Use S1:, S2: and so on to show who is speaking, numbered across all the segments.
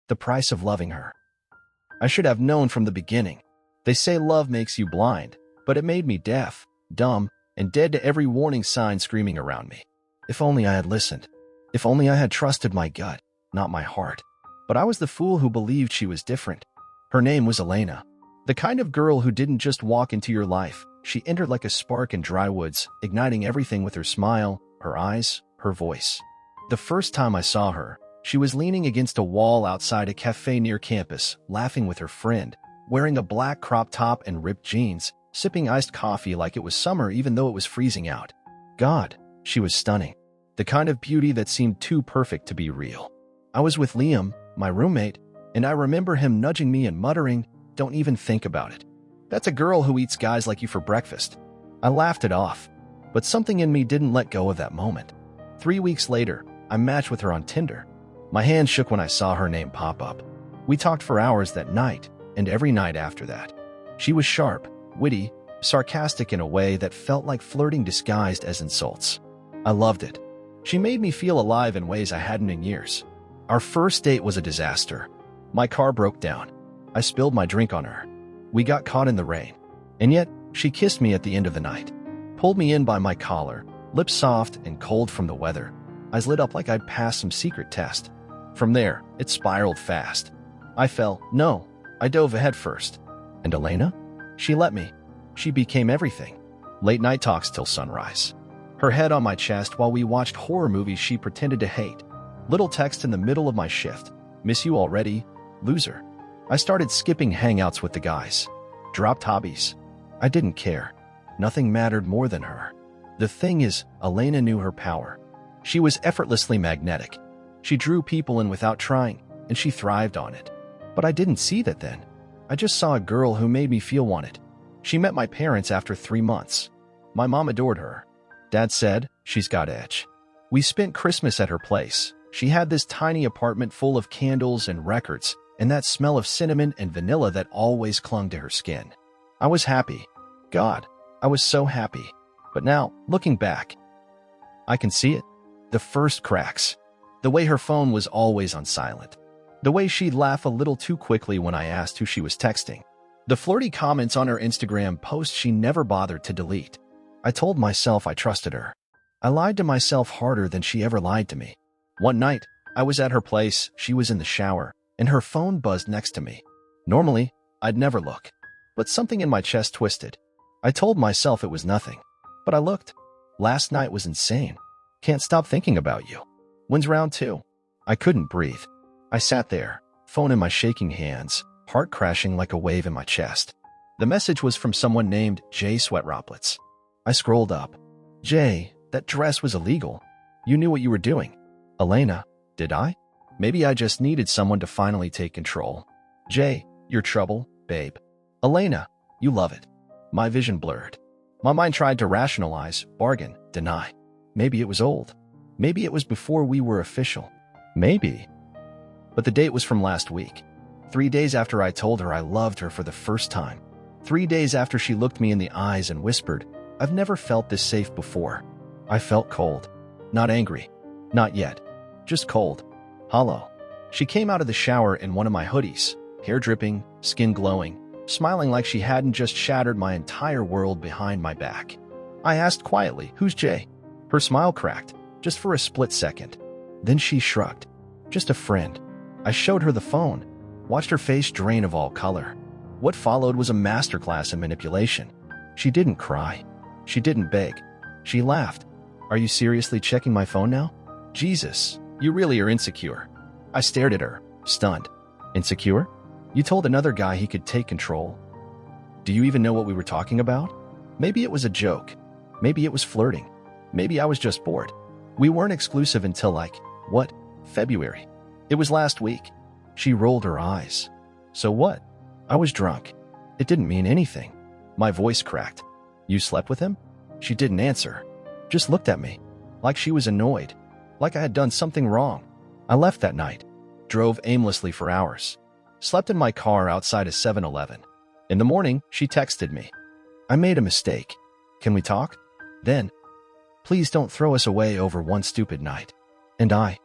S1: The price of loving her. I should have known from the beginning. They say love makes you blind, but it made me deaf, dumb, and dead to every warning sign screaming around me. If only I had listened. If only I had trusted my gut, not my heart. But I was the fool who believed she was different. Her name was Elena. The kind of girl who didn't just walk into your life. She entered like a spark in dry woods, igniting everything with her smile, her eyes, her voice. The first time I saw her, she was leaning against a wall outside a cafe near campus, laughing with her friend, wearing a black crop top and ripped jeans, sipping iced coffee like it was summer even though it was freezing out. God, she was stunning. The kind of beauty that seemed too perfect to be real. I was with Liam, my roommate, and I remember him nudging me and muttering, "Don't even think about it. That's a girl who eats guys like you for breakfast." I laughed it off, but something in me didn't let go of that moment. 3 weeks later, I matched with her on Tinder. My hand shook when I saw her name pop up. We talked for hours that night, and every night after that. She was sharp, witty, sarcastic in a way that felt like flirting disguised as insults. I loved it. She made me feel alive in ways I hadn't in years. Our first date was a disaster. My car broke down. I spilled my drink on her. We got caught in the rain. And yet, she kissed me at the end of the night. Pulled me in by my collar, lips soft and cold from the weather. Eyes lit up like I'd passed some secret test. From there, it spiraled fast. I fell. No, I dove head first. And Elena? She let me. She became everything. Late night talks till sunrise. Her head on my chest while we watched horror movies she pretended to hate. Little text in the middle of my shift. "Miss you already? Loser." I started skipping hangouts with the guys. Dropped hobbies. I didn't care. Nothing mattered more than her. The thing is, Elena knew her power. She was effortlessly magnetic. She drew people in without trying, and she thrived on it. But I didn't see that then. I just saw a girl who made me feel wanted. She met my parents after 3 months. My mom adored her. Dad said, "She's got edge." We spent Christmas at her place. She had this tiny apartment full of candles and records, and that smell of cinnamon and vanilla that always clung to her skin. I was happy. God, I was so happy. But now, looking back, I can see it. The first cracks. The way her phone was always on silent. The way she'd laugh a little too quickly when I asked who she was texting. The flirty comments on her Instagram post she never bothered to delete. I told myself I trusted her. I lied to myself harder than she ever lied to me. One night, I was at her place, she was in the shower, and her phone buzzed next to me. Normally, I'd never look. But something in my chest twisted. I told myself it was nothing. But I looked. Last night was insane. Can't stop thinking about you. When's round 2? I couldn't breathe. I sat there, phone in my shaking hands, heart crashing like a wave in my chest. The message was from someone named Jay Sweatroplets. I scrolled up. "Jay, that dress was illegal. You knew what you were doing." "Elena, did I? Maybe I just needed someone to finally take control." "Jay, you're trouble, babe." "Elena, you love it." My vision blurred. My mind tried to rationalize, bargain, deny. Maybe it was old. Maybe it was before we were official. Maybe. But the date was from last week. 3 days after I told her I loved her for the first time. 3 days after she looked me in the eyes and whispered, "I've never felt this safe before." I felt cold. Not angry. Not yet. Just cold. Hollow. She came out of the shower in one of my hoodies, hair dripping, skin glowing, smiling like she hadn't just shattered my entire world behind my back. I asked quietly, "Who's Jay?" Her smile cracked, just for a split second. Then she shrugged. "Just a friend." I showed her the phone, watched her face drain of all color. What followed was a masterclass in manipulation. She didn't cry. She didn't beg. She laughed. "Are you seriously checking my phone now? Jesus, you really are insecure." I stared at her, stunned. "Insecure? You told another guy he could take control. Do you even know what we were talking about?" Maybe it was a joke. Maybe it was flirting. Maybe I was just bored. We weren't exclusive until what? February. It was last week. She rolled her eyes. "So what?" I was drunk. It didn't mean anything. My voice cracked. "You slept with him?" She didn't answer. Just looked at me. Like she was annoyed. Like I had done something wrong. I left that night. Drove aimlessly for hours. Slept in my car outside a 7-Eleven. In the morning, she texted me. "I made a mistake. Can we talk?" Then, "Please don't throw us away over one stupid night." And I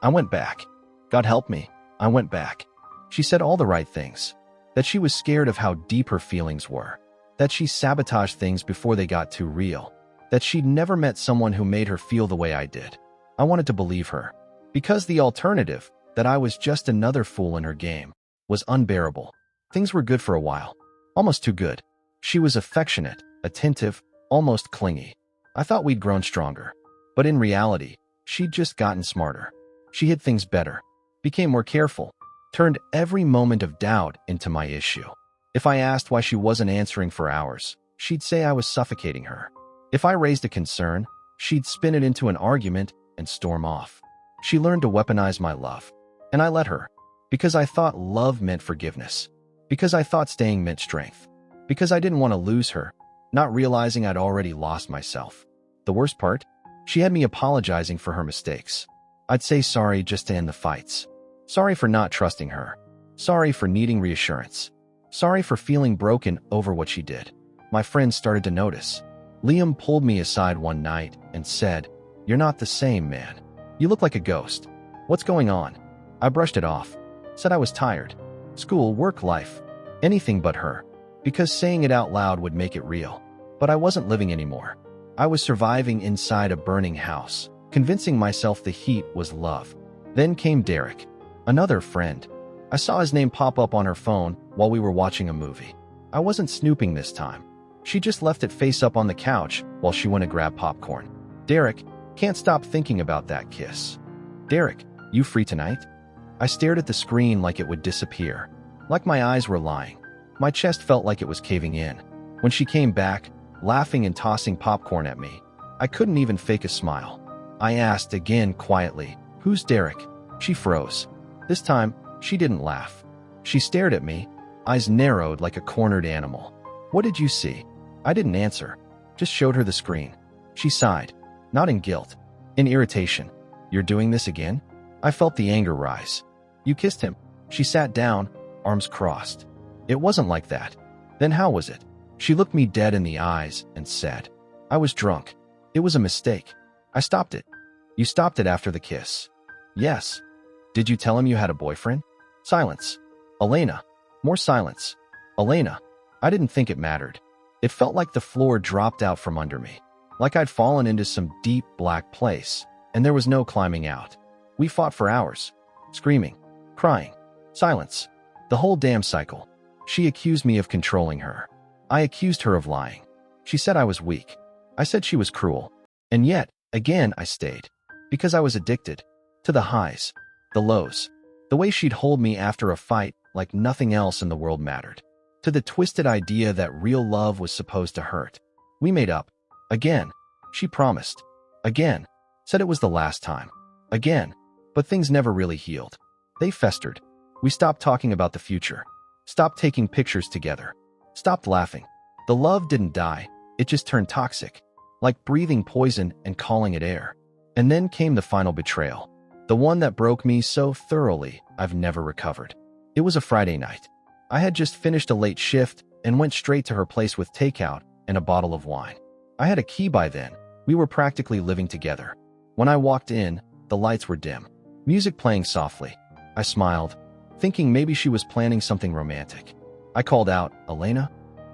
S1: went back. God help me. I went back. She said all the right things. That she was scared of how deep her feelings were. That she sabotaged things before they got too real. That she'd never met someone who made her feel the way I did. I wanted to believe her. Because the alternative, that I was just another fool in her game, was unbearable. Things were good for a while. Almost too good. She was affectionate, attentive, almost clingy. I thought we'd grown stronger. But in reality, she'd just gotten smarter. She hid things better, became more careful, turned every moment of doubt into my issue. If I asked why she wasn't answering for hours, she'd say I was suffocating her. If I raised a concern, she'd spin it into an argument and storm off. She learned to weaponize my love. And I let her. Because I thought love meant forgiveness. Because I thought staying meant strength. Because I didn't want to lose her, not realizing I'd already lost myself. The worst part? She had me apologizing for her mistakes. I'd say sorry just to end the fights. Sorry for not trusting her. Sorry for needing reassurance. Sorry for feeling broken over what she did. My friends started to notice. Liam pulled me aside one night and said, "You're not the same, man. You look like a ghost. What's going on?" I brushed it off. Said I was tired. School, work, life. Anything but her. Because saying it out loud would make it real. But I wasn't living anymore. I was surviving inside a burning house, convincing myself the heat was love. Then came Derek, another friend. I saw his name pop up on her phone while we were watching a movie. I wasn't snooping this time. She just left it face up on the couch while she went to grab popcorn. "Derek, can't stop thinking about that kiss." "Derek, you free tonight?" I stared at the screen like it would disappear. Like my eyes were lying. My chest felt like it was caving in. When she came back, laughing and tossing popcorn at me, I couldn't even fake a smile. I asked again quietly, "Who's Derek?" She froze. This time, she didn't laugh. She stared at me, eyes narrowed like a cornered animal. "What did you see?" I didn't answer, just showed her the screen. She sighed, not in guilt, in irritation. "You're doing this again?" I felt the anger rise. "You kissed him." She sat down, arms crossed. "It wasn't like that." "Then how was it?" She looked me dead in the eyes and said, "I was drunk. It was a mistake. I stopped it." "You stopped it after the kiss?" "Yes." "Did you tell him you had a boyfriend?" Silence. "Elena." More silence. "Elena." I didn't think it mattered. It felt like the floor dropped out from under me. Like I'd fallen into some deep black place, and there was no climbing out. We fought for hours. Screaming. Crying. Silence. The whole damn cycle. She accused me of controlling her. I accused her of lying. She said I was weak. I said she was cruel. And yet, again, I stayed. Because I was addicted. To the highs. The lows. The way she'd hold me after a fight like nothing else in the world mattered. To the twisted idea that real love was supposed to hurt. We made up. Again. She promised. Again. Said it was the last time. Again. But things never really healed. They festered. We stopped talking about the future. Stopped taking pictures together. Stopped laughing. The love didn't die. It just turned toxic. Like breathing poison and calling it air. And then came the final betrayal. The one that broke me so thoroughly I've never recovered. It was a Friday night. I had just finished a late shift and went straight to her place with takeout and a bottle of wine. I had a key by then. We were practically living together. When I walked in, the lights were dim. Music playing softly. I smiled, thinking maybe she was planning something romantic. I called out, "Elena?"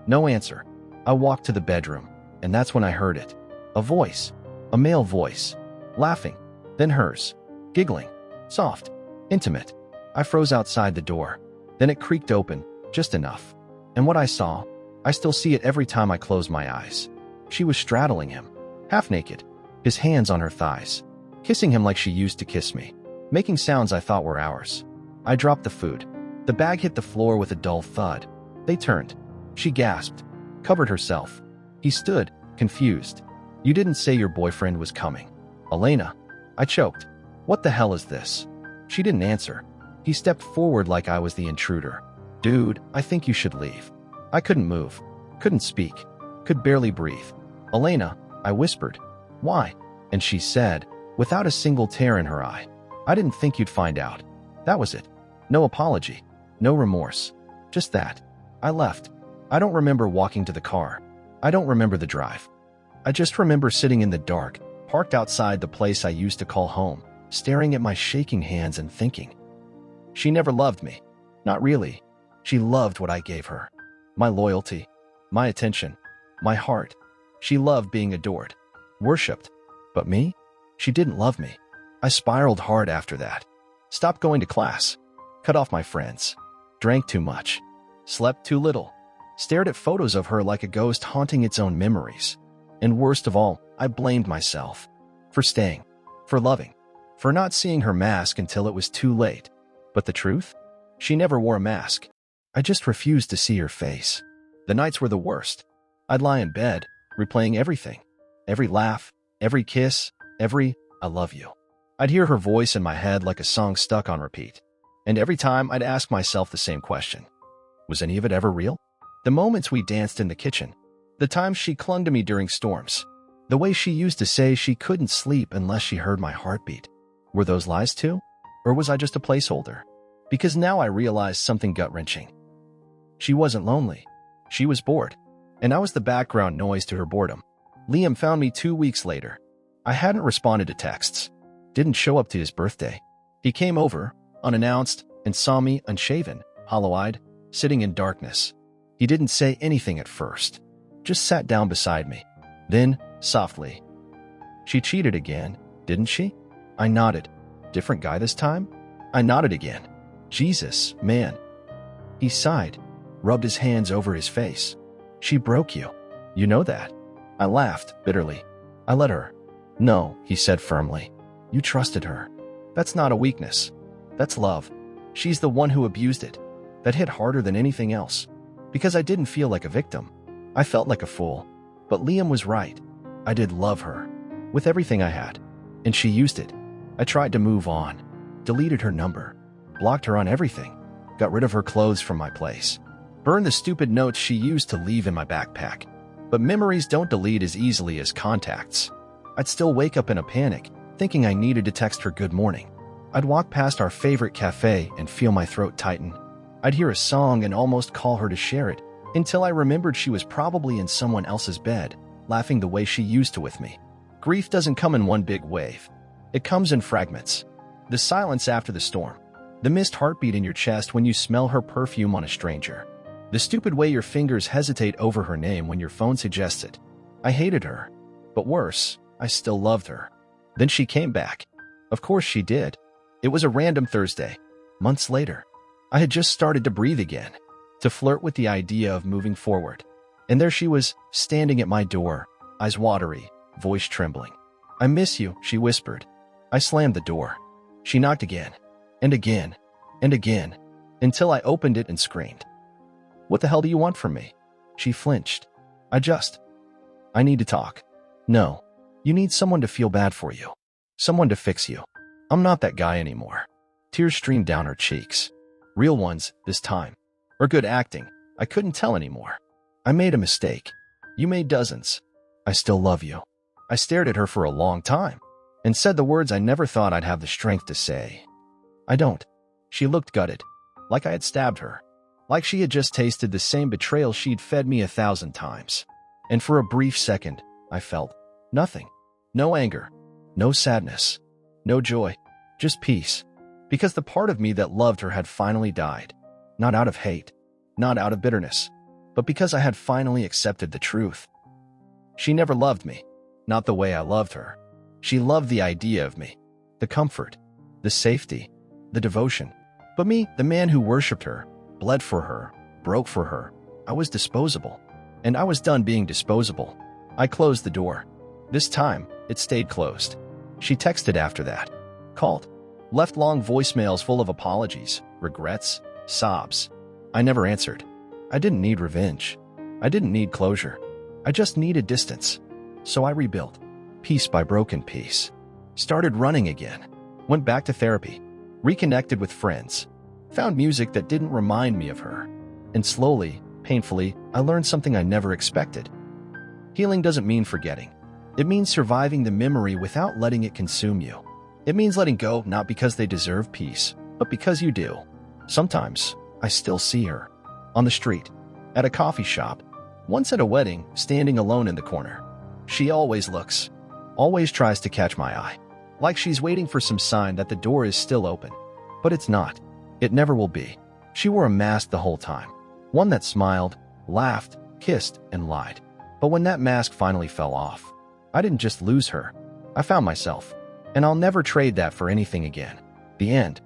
S1: No answer. I walked to the bedroom, and that's when I heard it. A voice. A male voice. Laughing. Then hers. Giggling. Soft. Intimate. I froze outside the door. Then it creaked open, just enough. And what I saw, I still see it every time I close my eyes. She was straddling him, half naked, his hands on her thighs, kissing him like she used to kiss me, making sounds I thought were ours. I dropped the food. The bag hit the floor with a dull thud. They turned. She gasped, covered herself. He stood, confused. "You didn't say your boyfriend was coming." "Elena." I choked. "What the hell is this?" She didn't answer. He stepped forward like I was the intruder. "Dude, I think you should leave." I couldn't move, couldn't speak, could barely breathe. "Elena," I whispered. "Why?" And she said, without a single tear in her eye, "I didn't think you'd find out." That was it. No apology, no remorse, just that. I left. I don't remember walking to the car. I don't remember the drive. I just remember sitting in the dark, parked outside the place I used to call home, staring at my shaking hands and thinking, She never loved me. Not really. She loved what I gave her. My loyalty, my attention, my heart. She loved being adored, worshipped. But me? She didn't love me. I spiraled hard after that. Stopped going to class. Cut off my friends. Drank too much. Slept too little. Stared at photos of her like a ghost haunting its own memories. And worst of all, I blamed myself. For staying. For loving. For not seeing her mask until it was too late. But the truth? She never wore a mask. I just refused to see her face. The nights were the worst. I'd lie in bed, replaying everything. Every laugh, every kiss, every "I love you." I'd hear her voice in my head like a song stuck on repeat. And every time I'd ask myself the same question. Was any of it ever real? The moments we danced in the kitchen. The times she clung to me during storms. The way she used to say she couldn't sleep unless she heard my heartbeat. Were those lies too? Or was I just a placeholder? Because now I realized something gut-wrenching. She wasn't lonely. She was bored. And I was the background noise to her boredom. Liam found me 2 weeks later. I hadn't responded to texts. Didn't show up to his birthday. He came over, unannounced, and saw me unshaven, hollow-eyed, sitting in darkness. He didn't say anything at first. Just sat down beside me. Then, softly, "She cheated again, didn't she?" I nodded. "Different guy this time?" I nodded again. "Jesus, man." He sighed, rubbed his hands over his face. "She broke you. You know that." I laughed bitterly. "I let her." "No," he said firmly. "You trusted her. That's not a weakness. That's love. She's the one who abused it. That hit harder than anything else. Because I didn't feel like a victim. I felt like a fool. But Liam was right. I did love her. With everything I had. And she used it. I tried to move on. Deleted her number. Blocked her on everything. Got rid of her clothes from my place. Burned the stupid notes she used to leave in my backpack. But memories don't delete as easily as contacts. I'd still wake up in a panic, thinking I needed to text her good morning. I'd walk past our favorite cafe and feel my throat tighten. I'd hear a song and almost call her to share it, until I remembered she was probably in someone else's bed, laughing the way she used to with me. Grief doesn't come in one big wave. It comes in fragments. The silence after the storm. The missed heartbeat in your chest when you smell her perfume on a stranger. The stupid way your fingers hesitate over her name when your phone suggests it. I hated her. But worse, I still loved her. Then she came back. Of course she did. It was a random Thursday. Months later. I had just started to breathe again. To flirt with the idea of moving forward. And there she was, standing at my door, eyes watery, voice trembling. "I miss you," she whispered. I slammed the door. She knocked again, and again, and again, until I opened it and screamed. "What the hell do you want from me?" She flinched. I need to talk." "No. You need someone to feel bad for you. Someone to fix you. I'm not that guy anymore." Tears streamed down her cheeks. Real ones, this time. Or good acting. I couldn't tell anymore. "I made a mistake. You made dozens. I still love you." I stared at her for a long time, and said the words I never thought I'd have the strength to say. "I don't." She looked gutted, like I had stabbed her, like she had just tasted the same betrayal she'd fed me 1,000 times. And for a brief second, I felt nothing. No anger, no sadness, no joy, just peace. Because the part of me that loved her had finally died. Not out of hate, not out of bitterness, but because I had finally accepted the truth. She never loved me, not the way I loved her. She loved the idea of me, the comfort, the safety, the devotion. But me, the man who worshipped her, bled for her, broke for her, I was disposable. And I was done being disposable. I closed the door. This time, it stayed closed. She texted after that. Called. Left long voicemails full of apologies, regrets, sobs. I never answered. I didn't need revenge. I didn't need closure. I just needed distance. So I rebuilt, piece by broken piece. Started running again. Went back to therapy. Reconnected with friends. Found music that didn't remind me of her. And slowly, painfully, I learned something I never expected. Healing doesn't mean forgetting. It means surviving the memory without letting it consume you. It means letting go not because they deserve peace, but because you do. Sometimes, I still see her. On the street, at a coffee shop, once at a wedding, standing alone in the corner. She always looks, always tries to catch my eye. Like she's waiting for some sign that the door is still open. But it's not. It never will be. She wore a mask the whole time. One that smiled, laughed, kissed, and lied. But when that mask finally fell off, I didn't just lose her. I found myself. And I'll never trade that for anything again. The end.